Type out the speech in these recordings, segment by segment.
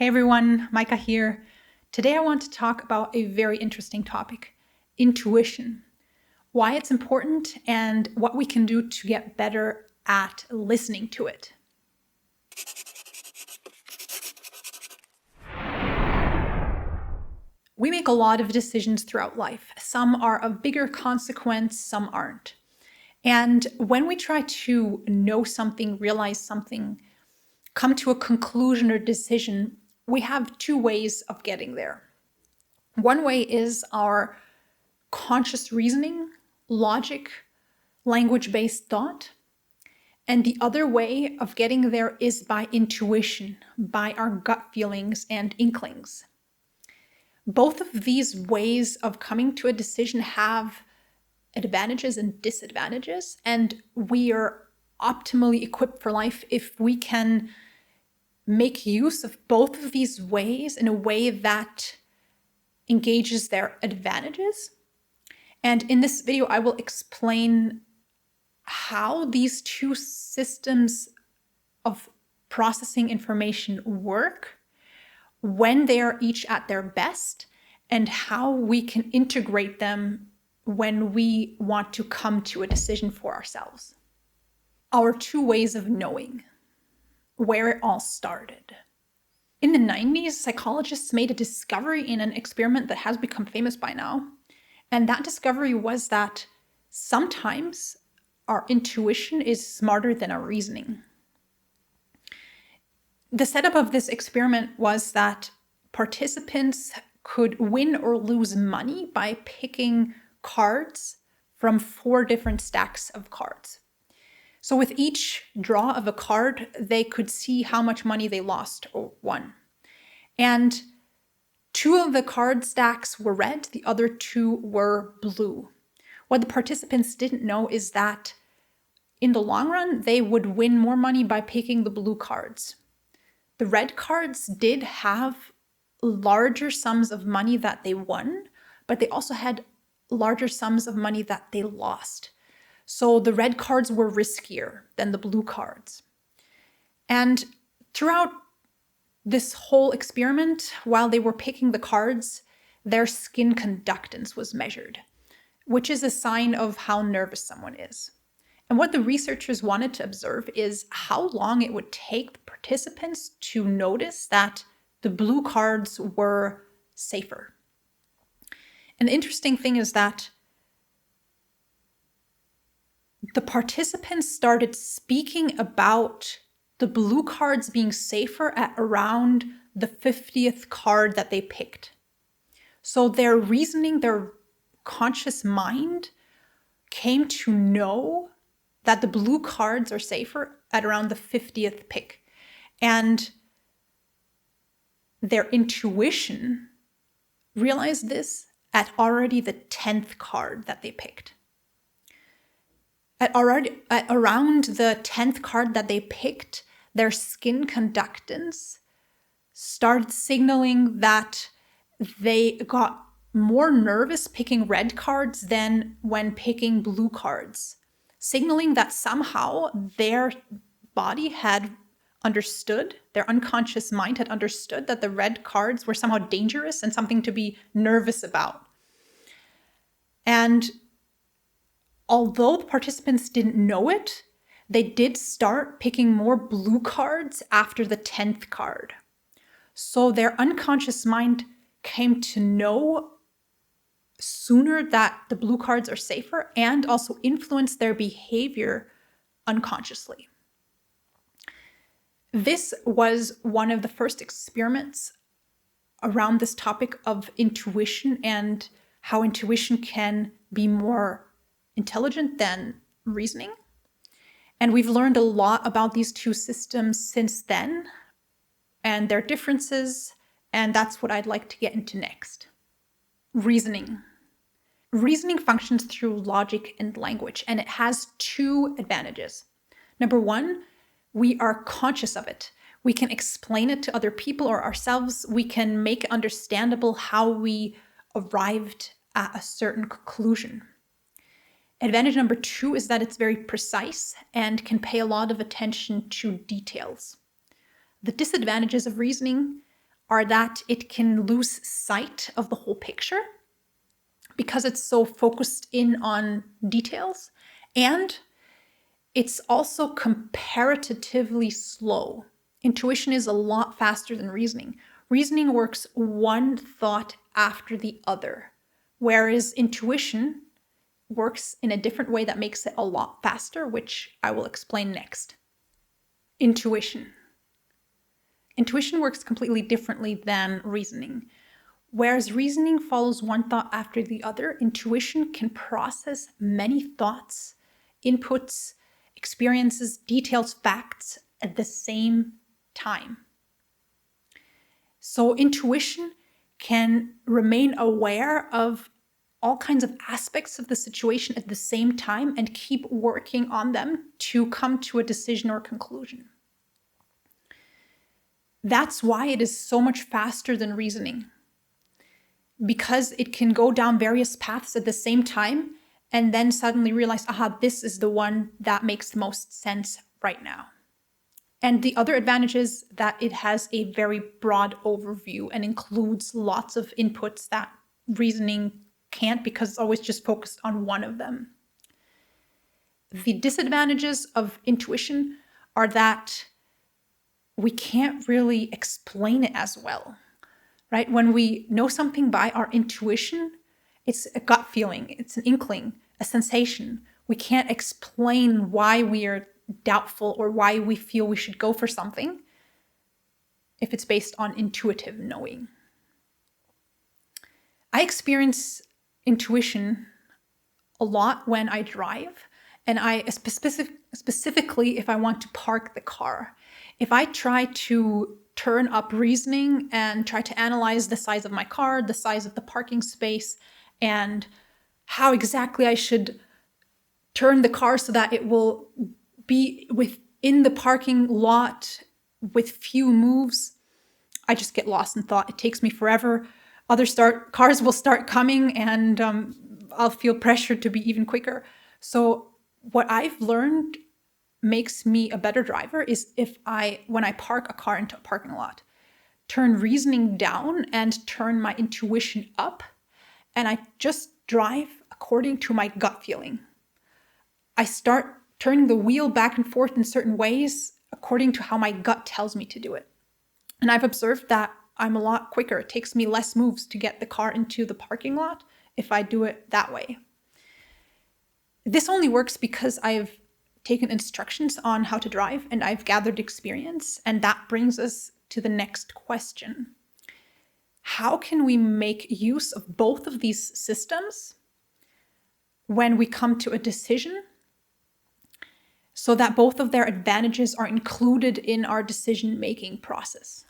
Hey everyone, Maika here. Today I want to talk about a very interesting topic, intuition, why it's important and what we can do to get better at listening to it. We make a lot of decisions throughout life. Some are of bigger consequence, some aren't. And when we try to know something, realize something, come to a conclusion or decision, we have two ways of getting there. One way is our conscious reasoning, logic, language-based thought. And the other way of getting there is by intuition, by our gut feelings and inklings. Both of these ways of coming to a decision have advantages and disadvantages, and we are optimally equipped for life if we can make use of both of these ways in a way that engages their advantages. And in this video, I will explain how these two systems of processing information work, when they are each at their best, and how we can integrate them when we want to come to a decision for ourselves. Our two ways of knowing, where it all started. In the 90s, psychologists made a discovery in an experiment that has become famous by now. And that discovery was that sometimes our intuition is smarter than our reasoning. The setup of this experiment was that participants could win or lose money by picking cards from 4 different stacks of cards. So with each draw of a card, they could see how much money they lost or won. And 2 of the card stacks were red, the other 2 were blue. What the participants didn't know is that in the long run, they would win more money by picking the blue cards. The red cards did have larger sums of money that they won, but they also had larger sums of money that they lost. So the red cards were riskier than the blue cards. And throughout this whole experiment, while they were picking the cards, their skin conductance was measured, which is a sign of how nervous someone is. And what the researchers wanted to observe is how long it would take the participants to notice that the blue cards were safer. And the interesting thing is that the participants started speaking about the blue cards being safer at around the 50th card that they picked. So their reasoning, their conscious mind came to know that the blue cards are safer at around the 50th pick. And their intuition realized this at already the 10th card that they picked. At around the 10th card that they picked, their skin conductance started signaling that they got more nervous picking red cards than when picking blue cards, signaling that somehow their body had understood, their unconscious mind had understood that the red cards were somehow dangerous and something to be nervous about. And although the participants didn't know it, they did start picking more blue cards after the 10th card. So their unconscious mind came to know sooner that the blue cards are safer and also influence their behavior unconsciously. This was one of the first experiments around this topic of intuition and how intuition can be more intelligent than reasoning. And we've learned a lot about these two systems since then and their differences, and that's what I'd like to get into next. Reasoning. Reasoning functions through logic and language, and it has 2 advantages. Number 1, we are conscious of it. We can explain it to other people or ourselves. We can make it understandable how we arrived at a certain conclusion. Advantage number 2 is that it's very precise and can pay a lot of attention to details. The disadvantages of reasoning are that it can lose sight of the whole picture because it's so focused in on details, and it's also comparatively slow. Intuition is a lot faster than reasoning. Reasoning works one thought after the other, whereas intuition works in a different way that makes it a lot faster, which I will explain next. Intuition. Intuition works completely differently than reasoning. Whereas reasoning follows one thought after the other, intuition can process many thoughts, inputs, experiences, details, facts at the same time. So intuition can remain aware of all kinds of aspects of the situation at the same time and keep working on them to come to a decision or conclusion. That's why it is so much faster than reasoning, because it can go down various paths at the same time and then suddenly realize, aha, this is the one that makes the most sense right now. And the other advantage is that it has a very broad overview and includes lots of inputs that reasoning can't, because it's always just focused on one of them. The disadvantages of intuition are that we can't really explain it as well, right? When we know something by our intuition, it's a gut feeling, it's an inkling, a sensation. We can't explain why we are doubtful or why we feel we should go for something if it's based on intuitive knowing. I experience intuition a lot when I drive, and I specifically if I want to park the car. If I try to turn up reasoning and try to analyze the size of my car, the size of the parking space, and how exactly I should turn the car so that it will be within the parking lot with few moves, I just get lost in thought. It takes me forever. Cars will start coming, and I'll feel pressured to be even quicker. So what I've learned makes me a better driver is when I park a car into a parking lot, turn reasoning down and turn my intuition up, and I just drive according to my gut feeling. I start turning the wheel back and forth in certain ways according to how my gut tells me to do it. And I've observed that I'm a lot quicker. It takes me less moves to get the car into the parking lot if I do it that way. This only works because I've taken instructions on how to drive and I've gathered experience. And that brings us to the next question. How can we make use of both of these systems when we come to a decision, so that both of their advantages are included in our decision-making process?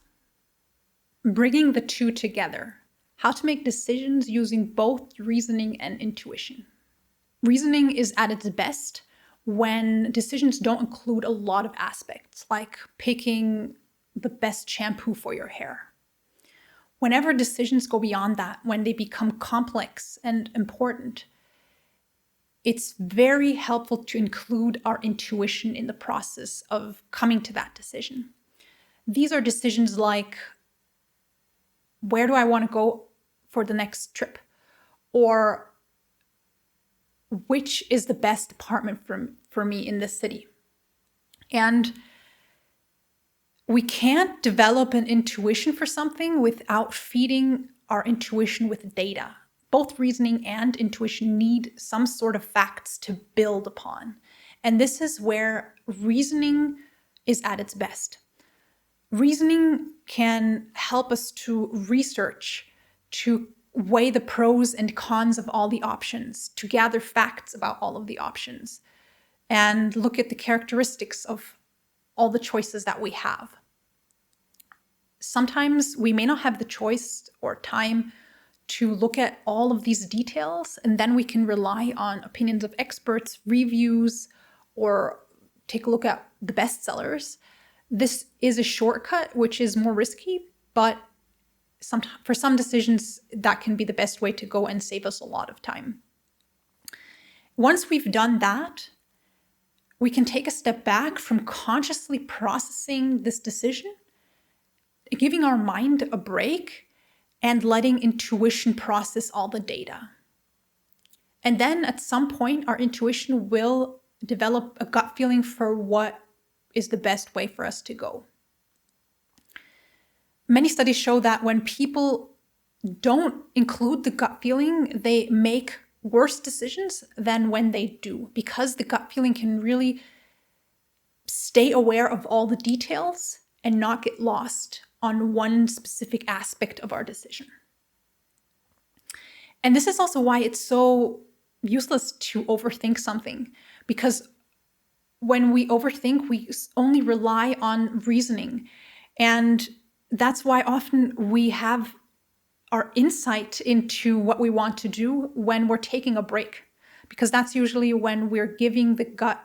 Bringing the two together. How to make decisions using both reasoning and intuition. Reasoning is at its best when decisions don't include a lot of aspects, like picking the best shampoo for your hair. Whenever decisions go beyond that, when they become complex and important, it's very helpful to include our intuition in the process of coming to that decision. These are decisions like, where do I want to go for the next trip? Or which is the best apartment for me in this city? And we can't develop an intuition for something without feeding our intuition with data. Both reasoning and intuition need some sort of facts to build upon. And this is where reasoning is at its best. Reasoning can help us to research, to weigh the pros and cons of all the options, to gather facts about all of the options, and look at the characteristics of all the choices that we have. Sometimes we may not have the choice or time to look at all of these details, and then we can rely on opinions of experts, reviews, or take a look at the bestsellers. This is a shortcut, which is more risky, but for some decisions, that can be the best way to go and save us a lot of time. Once we've done that, we can take a step back from consciously processing this decision giving our mind a break and letting intuition process all the data. And then at some point, our intuition will develop a gut feeling for what is the best way for us to go. Many studies show that when people don't include the gut feeling, they make worse decisions than when they do, because the gut feeling can really stay aware of all the details and not get lost on one specific aspect of our decision. And this is also why it's so useless to overthink something, because when we overthink, we only rely on reasoning. And that's why often we have our insight into what we want to do when we're taking a break, because that's usually when we're giving the gut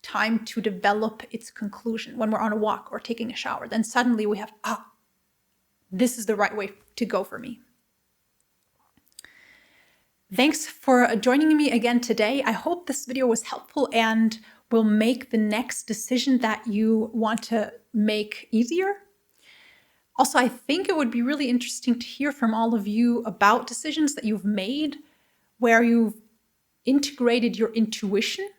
time to develop its conclusion. When we're on a walk or taking a shower, then suddenly we have, this is the right way to go for me. Thanks for joining me again today. I hope this video was helpful and will make the next decision that you want to make easier. Also, I think it would be really interesting to hear from all of you about decisions that you've made where you've integrated your intuition,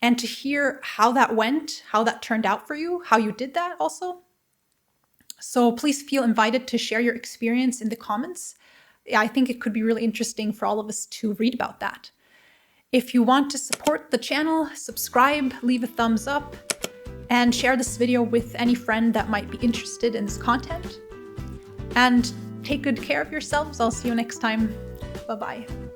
and to hear how that went, how that turned out for you, how you did that also. So please feel invited to share your experience in the comments. I think it could be really interesting for all of us to read about that. If you want to support the channel, subscribe, leave a thumbs up, and share this video with any friend that might be interested in this content. And take good care of yourselves. I'll see you next time. Bye-bye.